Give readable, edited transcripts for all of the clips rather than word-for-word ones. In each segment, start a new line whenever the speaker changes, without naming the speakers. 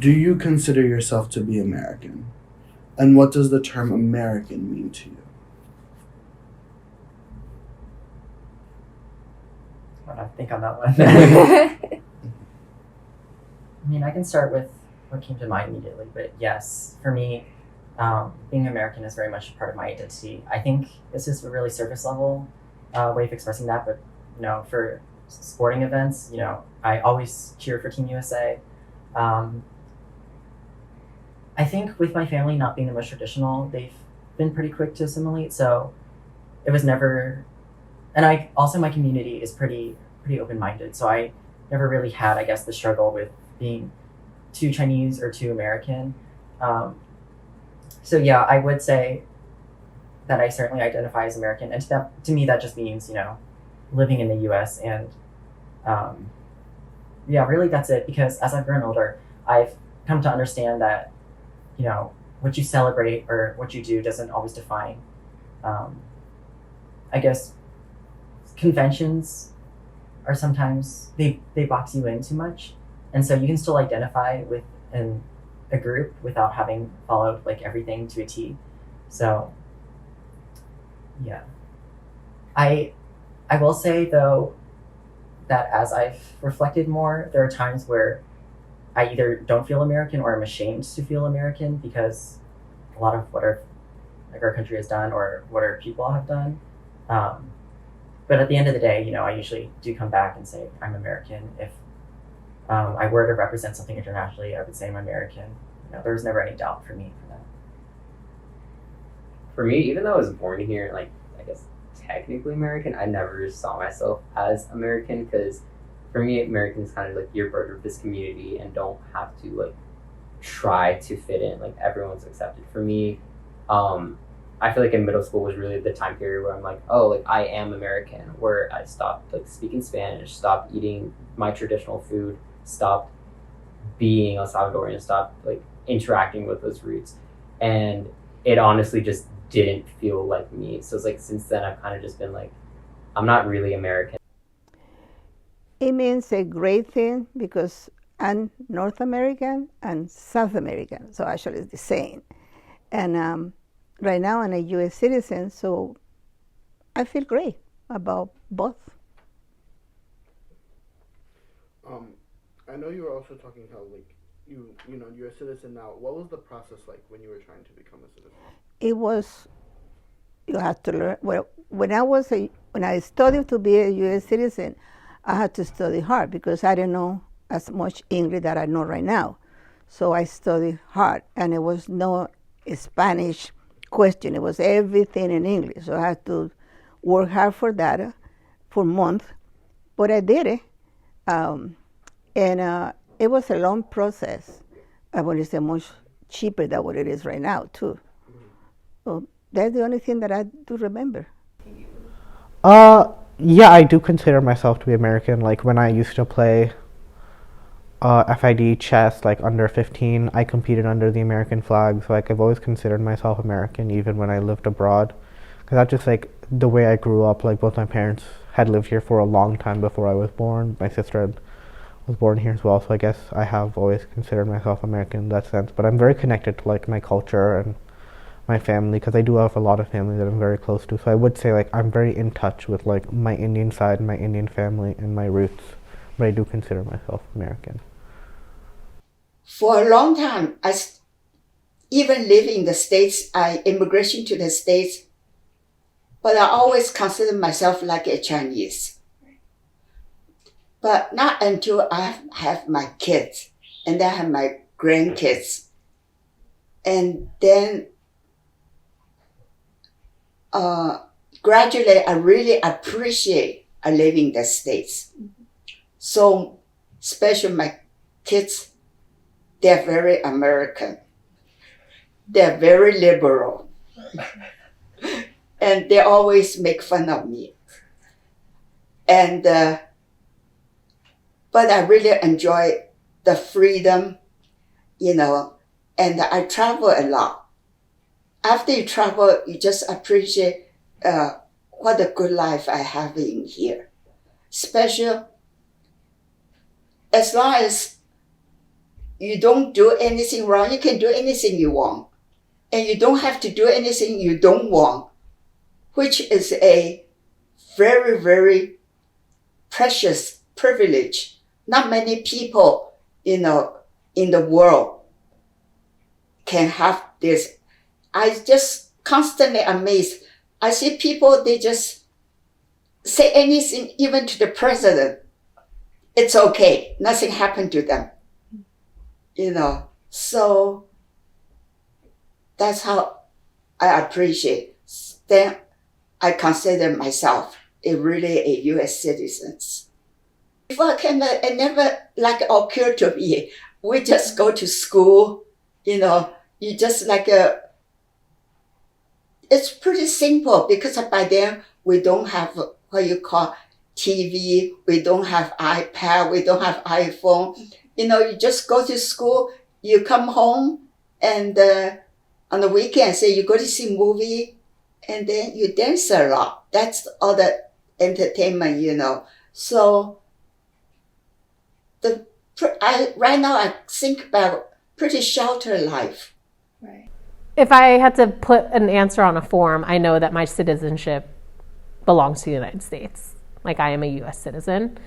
Do you consider yourself to be American? And what does the term American mean to you?
I don't think on that one. I mean, I can start with what came to mind immediately, but yes, for me, being American is very much a part of my identity. I think this is a really surface level way of expressing that, but for sporting events, I always cheer for Team USA. I think with my family not being the most traditional, they've been pretty quick to assimilate, so it was never. And my community is pretty open-minded, so I never really had, I guess, the struggle with being too Chinese or too American. So yeah, I would say that I certainly identify as American, and to me that just means living in the U.S. and yeah, really that's it. Because as I've grown older, I've come to understand that what you celebrate or what you do doesn't always define. I guess conventions are sometimes they box you in too much, and so you can still identify with a group without having followed like everything to a T. So yeah, I will say though that as I've reflected more, there are times where I either don't feel American or I'm ashamed to feel American because a lot of what our country has done or what our people have done. But at the end of the day, I usually do come back and say I'm American. If I were to represent something internationally, I would say I'm American. There was never any doubt for me for that.
For me, even though I was born here, like I guess technically American, I never saw myself as American because for me, American is kind of like you're part of this community and don't have to like try to fit in. Like everyone's accepted. For me, I feel like in middle school was really the time period where I'm like, oh, like I am American, where I stopped like speaking Spanish, stopped eating my traditional food, stopped being a Salvadorian, stopped like interacting with those roots. And it honestly just didn't feel like me. So it's like since then I've kind of just been like, I'm not really American.
It means a great thing because I'm North American and South American, so actually it's the same. And right now I'm a U.S. citizen, so I feel great about both.
I know you were also talking how like you're a citizen now. What was the process like when you were trying to become a citizen?
It was you have to learn. Well, when I studied to be a U.S. citizen, I had to study hard because I didn't know as much English that I know right now. So I studied hard, and it was no Spanish question. It was everything in English. So I had to work hard for that for months, but I did it. And it was a long process. But it's much cheaper than what it is right now, too. So that's the only thing that I do remember.
Yeah, I do consider myself to be American. Like when I used to play FID chess, like under 15, I competed under the American flag. So like I've always considered myself American, even when I lived abroad, because that's just like the way I grew up. Like both my parents had lived here for a long time before I was born. My sister was born here as well. So I guess I have always considered myself American in that sense. But I'm very connected to like my culture and my family, because I do have a lot of family that I'm very close to. So I would say like I'm very in touch with like my Indian side, my Indian family, and my roots. But I do consider myself American.
For a long time, even live in the States, I immigration to the States, but I always consider myself like a Chinese. But not until I have my kids, and then I have my grandkids. And then gradually, I really appreciate living in the States. So, especially my kids, they're very American. They're very liberal. And they always make fun of me. And, but I really enjoy the freedom, and I travel a lot. After you travel, you just appreciate what a good life I have in here. Especially as long as you don't do anything wrong. You can do anything you want. And you don't have to do anything you don't want, which is a very, very precious privilege. Not many people, in the world can have this. I just constantly amazed. I see people, they just say anything, even to the president. It's okay. Nothing happened to them. So that's how I appreciate. Then I consider myself really a U.S. citizen. Before it never occurred to me. We just go to school, you just it's pretty simple because by then we don't have what you call TV, we don't have iPad, we don't have iPhone. You just go to school, you come home, and on the weekend, say you go to see a movie, and then you dance a lot. That's all the entertainment, So right now I think about pretty sheltered life.
Right. If I had to put an answer on a form, I know that my citizenship belongs to the United States. Like I am a U.S. citizen.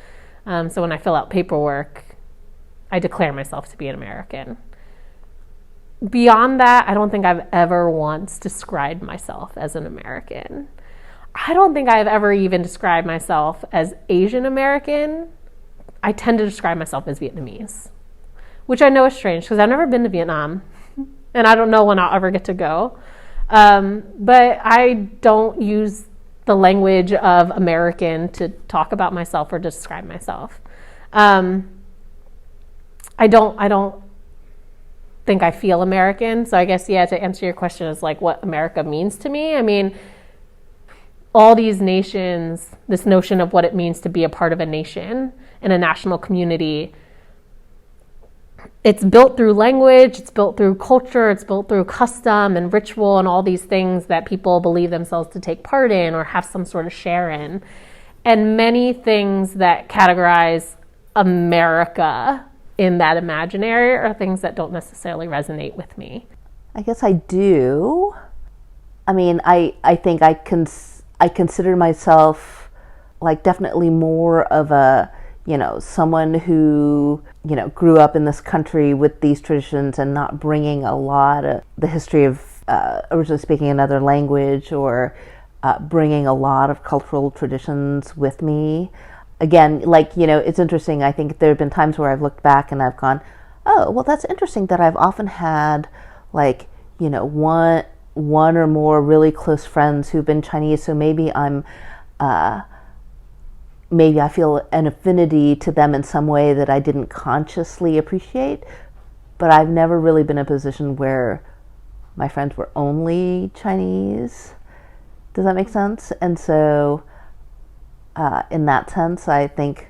So when I fill out paperwork, I declare myself to be an American. Beyond that, I don't think I've ever once described myself as an American. I don't think I've ever even described myself as Asian American. I tend to describe myself as Vietnamese, which I know is strange because I've never been to Vietnam and I don't know when I'll ever get to go. But I don't use the language of American to talk about myself or describe myself. I don't think I feel American. So I guess, to answer your question is what America means to me. I mean, all these nations, this notion of what it means to be a part of a nation and a national community, it's built through language, it's built through culture, it's built through custom and ritual and all these things that people believe themselves to take part in or have some sort of share in. And many things that categorize America in that imaginary are things that don't necessarily resonate with me.
I guess I do. I mean, I think I consider myself definitely more of a, someone who, grew up in this country with these traditions and not bringing a lot of the history of originally speaking another language or bringing a lot of cultural traditions with me. Again, it's interesting. I think there have been times where I've looked back and I've gone, oh, well, that's interesting that I've often had one or more really close friends who've been Chinese. So maybe maybe I feel an affinity to them in some way that I didn't consciously appreciate. But I've never really been in a position where my friends were only Chinese. Does that make sense? And so in that sense, I think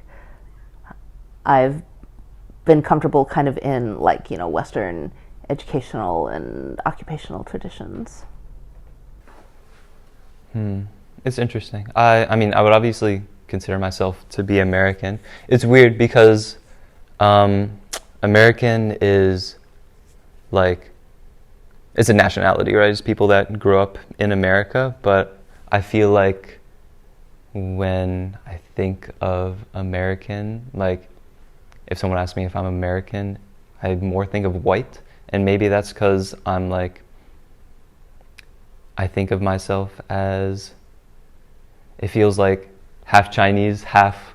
I've been comfortable kind of in Western educational and occupational traditions.
It's interesting. I mean, I would obviously consider myself to be American. It's weird because American is it's a nationality, right? It's people that grew up in America, but I feel like when I think of American, if someone asks me if I'm American, I more think of white, and maybe that's because I'm I think of myself as, it feels like half Chinese, half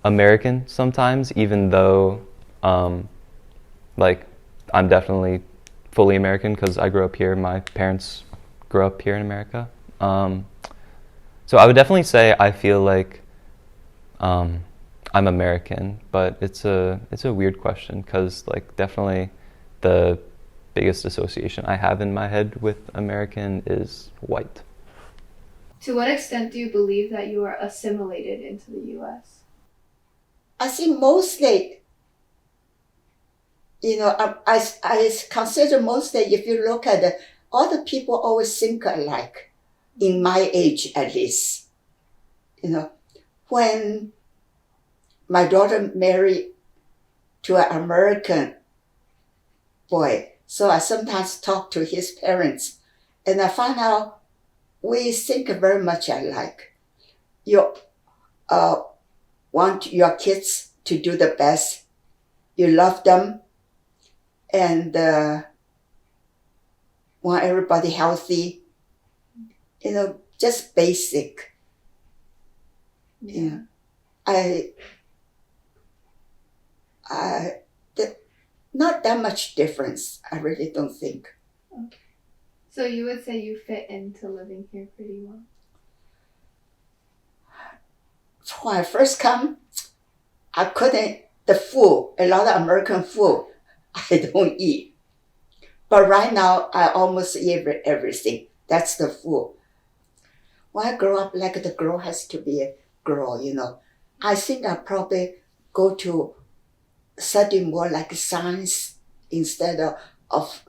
American sometimes, even though I'm definitely fully American because I grew up here. My parents grew up here in America. So I would definitely say I feel like I'm American, but it's a weird question because definitely the biggest association I have in my head with American is white.
To what extent do you believe that you are assimilated into the U.S.?
I think mostly, I consider mostly if you look at all the people always think alike. In my age, at least, when my daughter married to an American, boy. So I sometimes talk to his parents, and I find out we think very much alike. You want your kids to do the best. You love them, and want everybody healthy. You know, just basic. Yeah. Not that much difference. I really don't think.
Okay. So you would say you fit into living here pretty well?
When I first come, I couldn't, the food, a lot of American food, I don't eat. But right now, I almost eat everything. That's the food. When I grow up, like the girl has to be a girl, you know. I think I probably go to study more like science instead of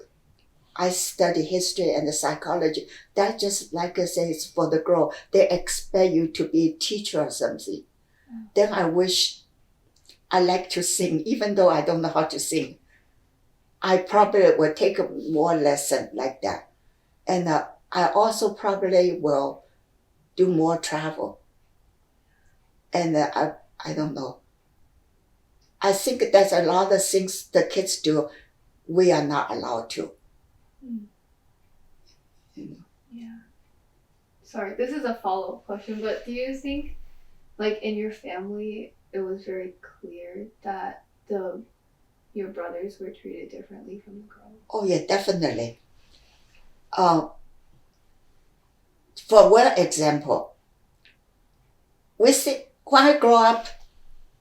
I study history and psychology. That just like I say, it's for the girl. They expect you to be a teacher or something. Then I wish I like to sing, even though I don't know how to sing. I probably will take more lesson like that. And I also probably will do more travel. And I don't know. I think there's a lot of things the kids do we are not allowed to. You know.
Yeah. Sorry, this is a follow-up question, but do you think, like, in your family, it was very clear that your brothers were treated differently from the girls?
Oh yeah, definitely. For one example, we see, when I grow up,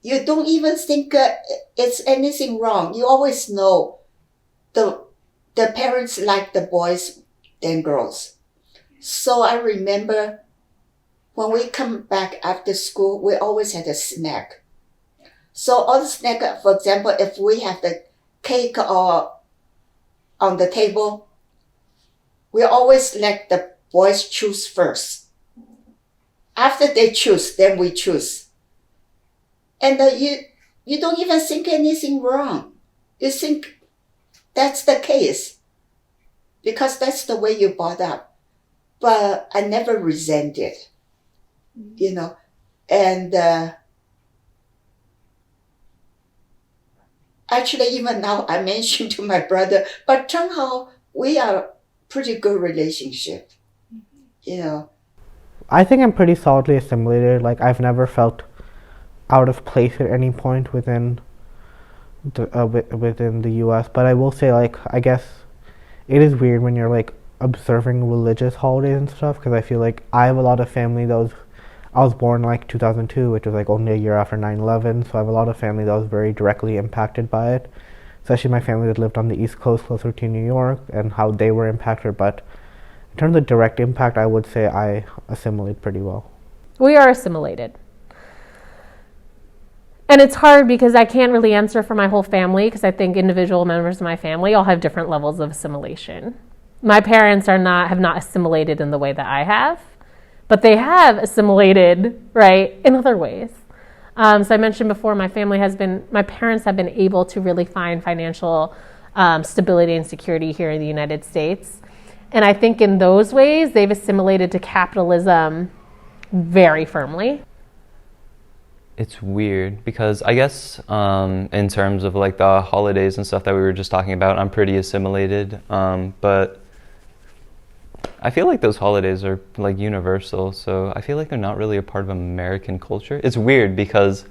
you don't even think it's anything wrong. You always know the parents like the boys than girls. So I remember when we come back after school, we always had a snack. So all the snack, for example, if we have the cake or on the table, we always let the boys choose first. After they choose, then we choose. And you don't even think anything wrong. You think that's the case because that's the way you brought up. But I never resented, you know. And actually, even now, I mentioned to my brother, but somehow we are pretty good relationship, you know.
I think I'm pretty solidly assimilated. Like, I've never felt out of place at any point within the U.S. But I will say, like, I guess it is weird when you're like observing religious holidays and stuff, because I feel like I have a lot of family that I was born like 2002, which was like only a year after 9/11. So I have a lot of family that was very directly impacted by it, especially my family that lived on the East Coast closer to New York and how they were impacted. But in terms of direct impact, I would say I assimilate pretty well.
We are assimilated. And it's hard because I can't really answer for my whole family, because I think individual members of my family all have different levels of assimilation. My parents have not assimilated in the way that I have, but they have assimilated, right, in other ways. So I mentioned before, my parents have been able to really find financial stability and security here in the United States. And I think in those ways, they've assimilated to capitalism very firmly.
It's weird because I guess in terms of like the holidays and stuff that we were just talking about, I'm pretty assimilated. But I feel like those holidays are like universal, so I feel like they're not really a part of American culture. It's weird because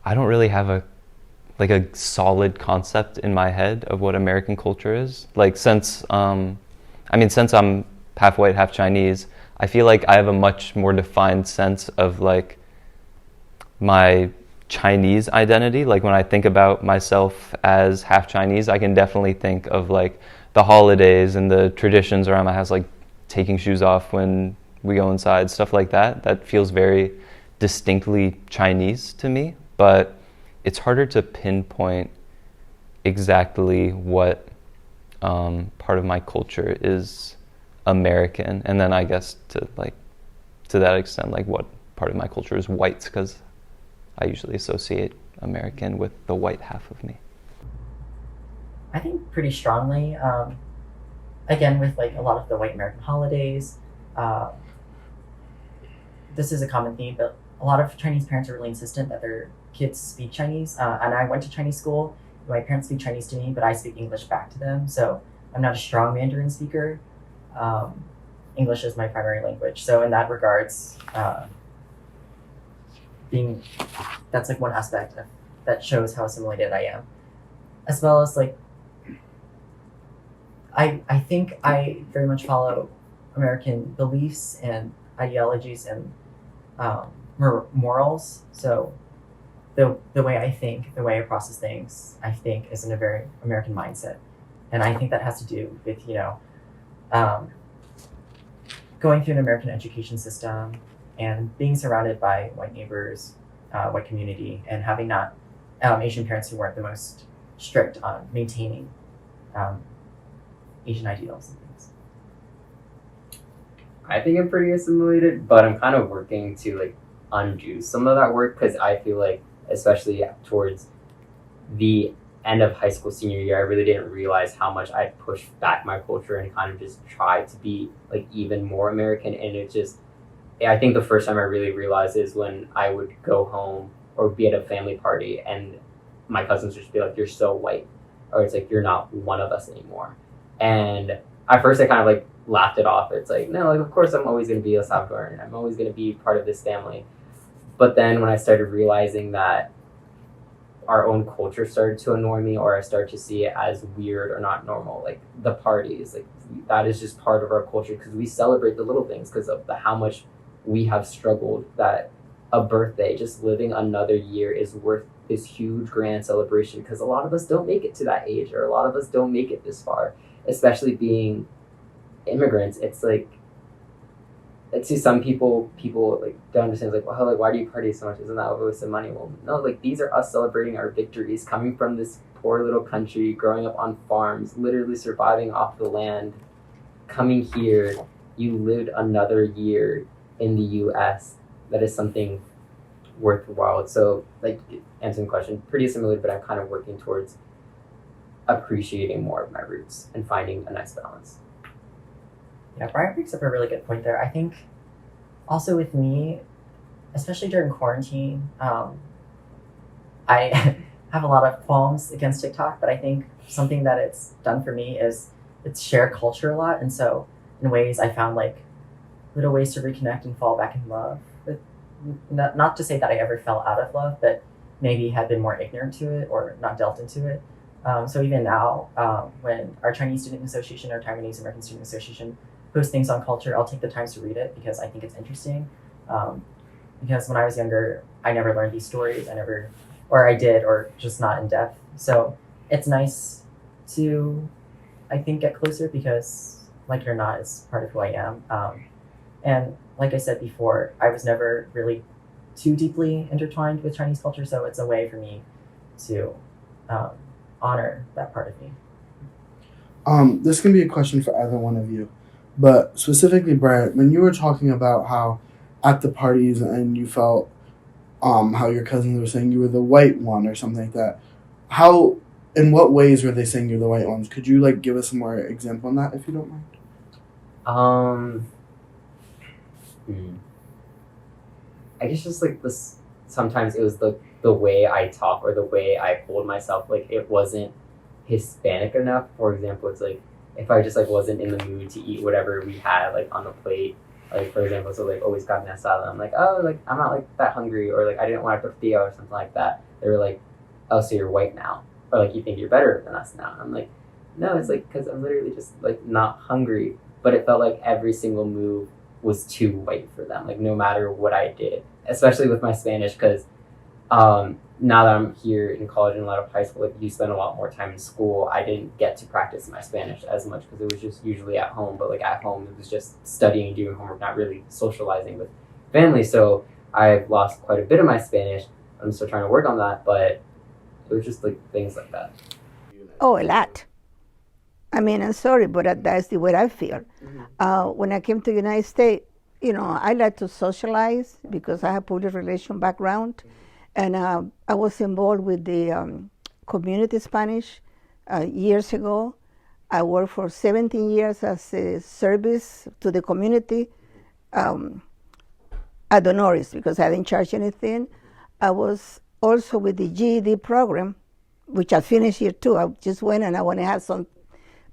I don't really have a solid concept in my head of what American culture is. Like since I'm half white, half Chinese, I feel like I have a much more defined sense of like my Chinese identity. Like when I think about myself as half Chinese, I can definitely think of like the holidays and the traditions around my house, like taking shoes off when we go inside, stuff like that. That feels very distinctly Chinese to me, but it's harder to pinpoint exactly what part of my culture is American, and then I guess to that extent, like what part of my culture is white, because I usually associate American with the white half of me.
I think pretty strongly. Again, with like a lot of the white American holidays, this is a common theme, but a lot of Chinese parents are really insistent that their kids speak Chinese. And I went to Chinese school. My parents speak Chinese to me, but I speak English back to them. So I'm not a strong Mandarin speaker. English is my primary language. So in that regards, that's like one aspect that shows how assimilated I am. As well as like, I think I very much follow American beliefs and ideologies and morals. So the way I think, the way I process things, I think is in a very American mindset. And I think that has to do with, going through an American education system and being surrounded by white neighbors, white community, and having not Asian parents who weren't the most strict on maintaining Asian ideals and things.
I think I'm pretty assimilated, but I'm kind of working to like undo some of that work because I feel like, especially towards the end of high school senior year, I really didn't realize how much I pushed back my culture and kind of just tried to be like even more American. And it just, I think the first time I really realized is when I would go home or be at a family party and my cousins would just be like, "You're so white," or it's like, "You're not one of us anymore." And at first I kind of like laughed it off. It's like, no, like of course I'm always going to be a Salvadoran. I'm always going to be part of this family. But then when I started realizing that our own culture started to annoy me, or I started to see it as weird or not normal, like the parties, like that is just part of our culture because we celebrate the little things because of how much we have struggled, that a birthday, just living another year is worth this huge grand celebration because a lot of us don't make it to that age, or a lot of us don't make it this far, especially being immigrants. It's like, to some people like don't understand, like, well, like why do you party so much? Isn't that a waste of money? Well, no, like these are us celebrating our victories, coming from this poor little country, growing up on farms, literally surviving off the land, coming here, you lived another year in the US. That is something worthwhile. So like answering the question, pretty assimilated, but I'm kind of working towards appreciating more of my roots and finding a nice balance.
Yeah, Brian brings up a really good point there. I think also with me, especially during quarantine, I have a lot of qualms against TikTok, but I think something that it's done for me is it's shared culture a lot. And so in ways I found like little ways to reconnect and fall back in love with, not to say that I ever fell out of love, but maybe had been more ignorant to it or not delved into it. So even now, when our Chinese Student Association or Taiwanese American Student Association post things on culture, I'll take the time to read it because I think it's interesting. Because when I was younger, I never learned these stories. I did, or just not in depth. So it's nice to, I think, get closer because, like it or not, it's part of who I am. And like I said before, I was never really too deeply intertwined with Chinese culture, so it's a way for me to honor that part of me.
This can be a question for either one of you. But specifically, Brad, when you were talking about how at the parties and you felt how your cousins were saying you were the white one or something like that, in what ways were they saying you're the white ones? Could you like give us some more example on that if you don't mind?
I guess just like this, sometimes it was the way I talk or the way I hold myself, like it wasn't Hispanic enough. For example, it's like if I just like wasn't in the mood to eat whatever we had like on the plate, like for example, so like always carne asada, I'm like, oh, like I'm not like that hungry, or like I didn't want a tortilla or something like that. They were like, oh, so you're white now, or like you think you're better than us now. I'm like, no, it's like because I'm literally just like not hungry. But it felt like every single move was too white for them, like no matter what I did, especially with my Spanish, because now that I'm here in college and a lot of high school, like you spend a lot more time in school. I didn't get to practice my Spanish as much because it was just usually at home. But like at home, it was just studying and doing homework, not really socializing with family. So I've lost quite a bit of my Spanish. I'm still trying to work on that, but it was just like things like that.
Oh, a lot. I mean, I'm sorry, but that's the way I feel. When I came to the United States, I like to socialize because I have public relation background. And I was involved with the community Spanish years ago. I worked for 17 years as a service to the community at honoris because I didn't charge anything. I was also with the GED program, which I finished here too. I just went and I want to have some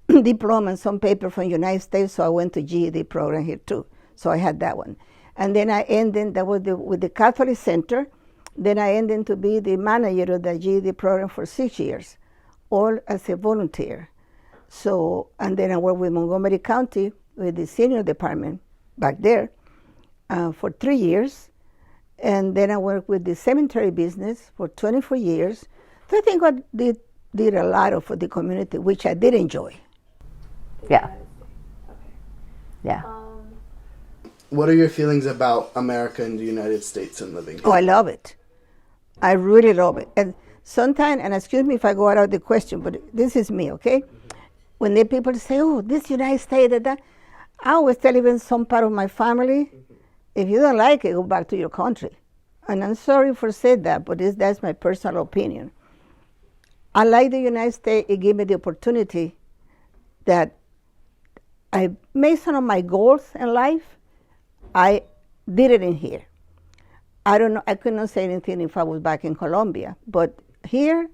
diploma and some paper from the United States, so I went to GED program here too. So I had that one. And then I ended, that was with the Catholic Center, then I ended to be the manager of the GED program for 6 years, all as a volunteer. So, and then I worked with Montgomery County with the senior department back there for 3 years. And then I worked with the cemetery business for 24 years. So I think I did a lot for the community, which I did enjoy.
Yeah. Yeah.
What are your feelings about America and the United States and living here?
Oh, I love it. I really love it. And sometimes, and excuse me if I go out of the question, but this is me, okay? When the people say, oh, this United States, that, I always tell even some part of my family, if you don't like it, go back to your country. And I'm sorry for saying that, but that's my personal opinion. I like the United States. It gave me the opportunity that I made some of my goals in life. I did it in here. I don't know, I could not say anything if I was back in Colombia, but here,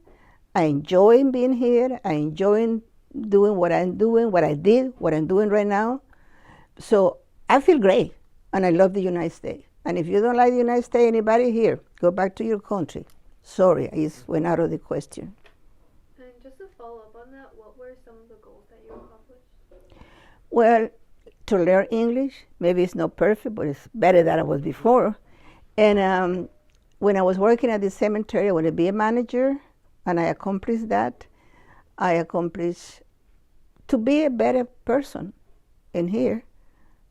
I enjoy being here. I enjoy doing what I'm doing, what I did, what I'm doing right now. So I feel great, and I love the United States. And if you don't like the United States, anybody here, go back to your country. Sorry, I just went out of the question.
And just to follow up on that, what were some of the goals that you accomplished?
Well, to learn English, maybe it's not perfect, but it's better than I was before. And when I was working at the cemetery, I wanted to be a manager, and I accomplished that. I accomplished to be a better person in here.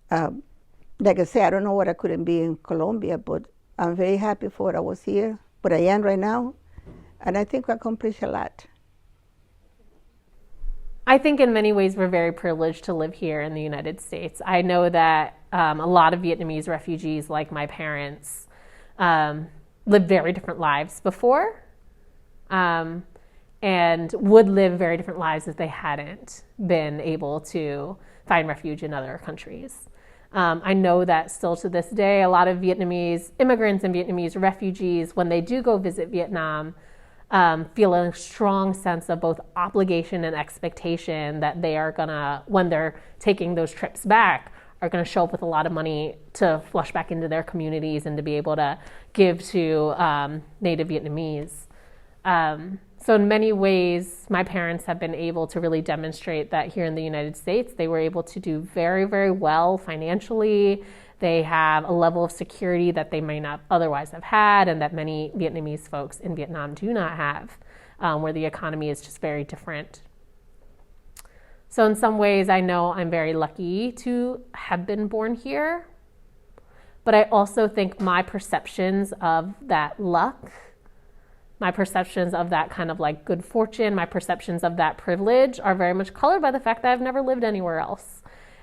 Like I said, I don't know what I couldn't be in Colombia, but I'm very happy for what I was here, what I am right now, and I think I accomplished a lot.
I think in many ways we're very privileged to live here in the United States. I know that a lot of Vietnamese refugees, like my parents, lived very different lives before and would live very different lives if they hadn't been able to find refuge in other countries. I know that still to this day, a lot of Vietnamese immigrants and Vietnamese refugees, when they do go visit Vietnam, feel a strong sense of both obligation and expectation that they are gonna, when they're taking those trips back, are gonna show up with a lot of money to flush back into their communities and to be able to give to Native Vietnamese. So in many ways, my parents have been able to really demonstrate that here in the United States, they were able to do very, very well financially. They have a level of security that they may not otherwise have had, and that many Vietnamese folks in Vietnam do not have, where the economy is just very different. So in some ways, I know I'm very lucky to have been born here, but I also think my perceptions of that luck, my perceptions of that kind of like good fortune, my perceptions of that privilege are very much colored by the fact that I've never lived anywhere else.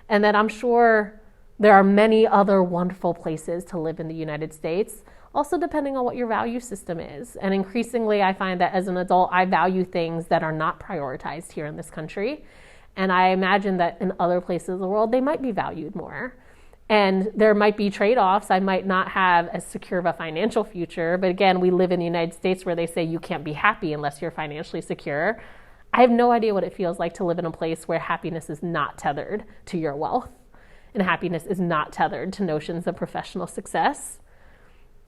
And that I'm sure there are many other wonderful places to live in the United States, also depending on what your value system is. And increasingly, I find that as an adult, I value things that are not prioritized here in this country. And I imagine that in other places of the world, they might be valued more. And there might be trade-offs. I might not have as secure of a financial future. But again, we live in the United States where they say you can't be happy unless you're financially secure. I have no idea what it feels like to live in a place where happiness is not tethered to your wealth. And happiness is not tethered to notions of professional success.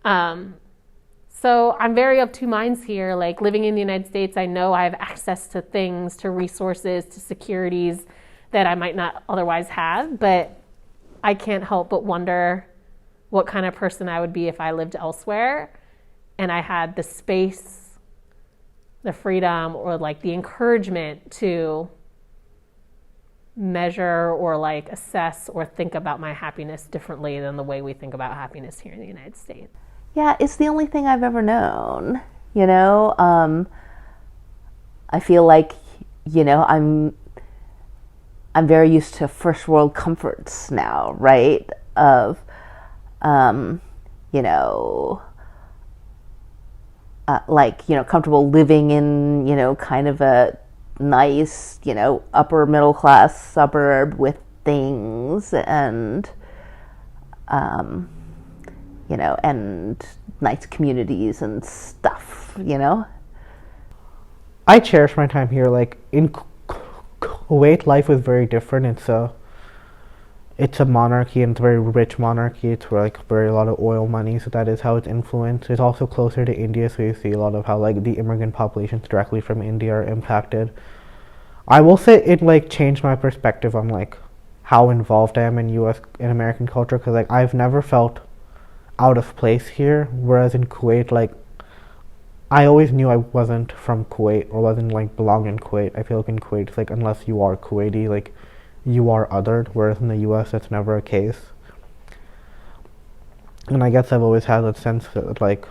So I'm very of two minds here. Like living in the United States, I know I have access to things, to resources, to securities that I might not otherwise have, but I can't help but wonder what kind of person I would be if I lived elsewhere and I had the space, the freedom, or like the encouragement to measure or like assess or think about my happiness differently than the way we think about happiness here in the United States.
Yeah, it's the only thing I've ever known, you know. I feel like, you know, I'm very used to first world comforts now, right? Of, you know, like, you know, comfortable living in, you know, kind of a nice, upper middle class suburb with things and, and nice communities and stuff,
I cherish my time here. Like in Kuwait, life was very different. It's a monarchy, and it's a very rich monarchy. It's where like very a lot of oil money, so that is how it's influenced. It's also closer to India, so you see a lot of how like the immigrant populations directly from India are impacted. I will say it like changed my perspective on like how involved I am in American culture, because like I've never felt out of place here, whereas in Kuwait, like I always knew I wasn't from Kuwait or wasn't like belong in Kuwait. I feel like in Kuwait, it's like unless you are Kuwaiti, like you are othered, whereas in the US that's never a case. And I guess I've always had that sense that like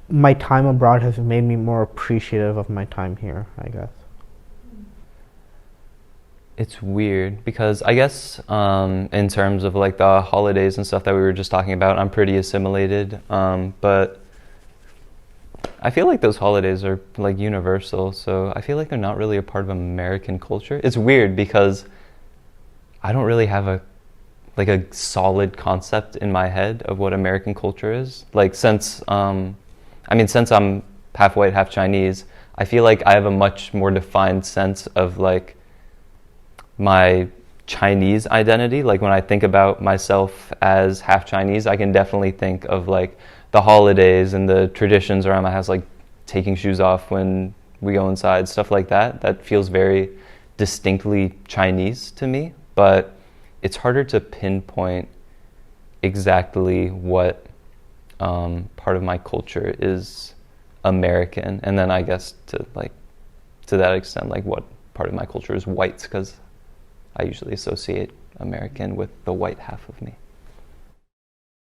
my time abroad has made me more appreciative of my time here, I guess.
It's weird because I guess in terms of like the holidays and stuff that we were just talking about, I'm pretty assimilated, but I feel like those holidays are like universal, so I feel like they're not really a part of American culture. It's weird because I don't really have a solid concept in my head of what American culture is. Like since I'm half white, half Chinese, I feel like I have a much more defined sense of like my Chinese identity. Like when I think about myself as half Chinese, I can definitely think of like the holidays and the traditions around my house, like taking shoes off when we go inside, stuff like that. That feels very distinctly Chinese to me, but it's harder to pinpoint exactly what part of my culture is American, and then I guess to that extent, like what part of my culture is white, because I usually associate American with the white half of me.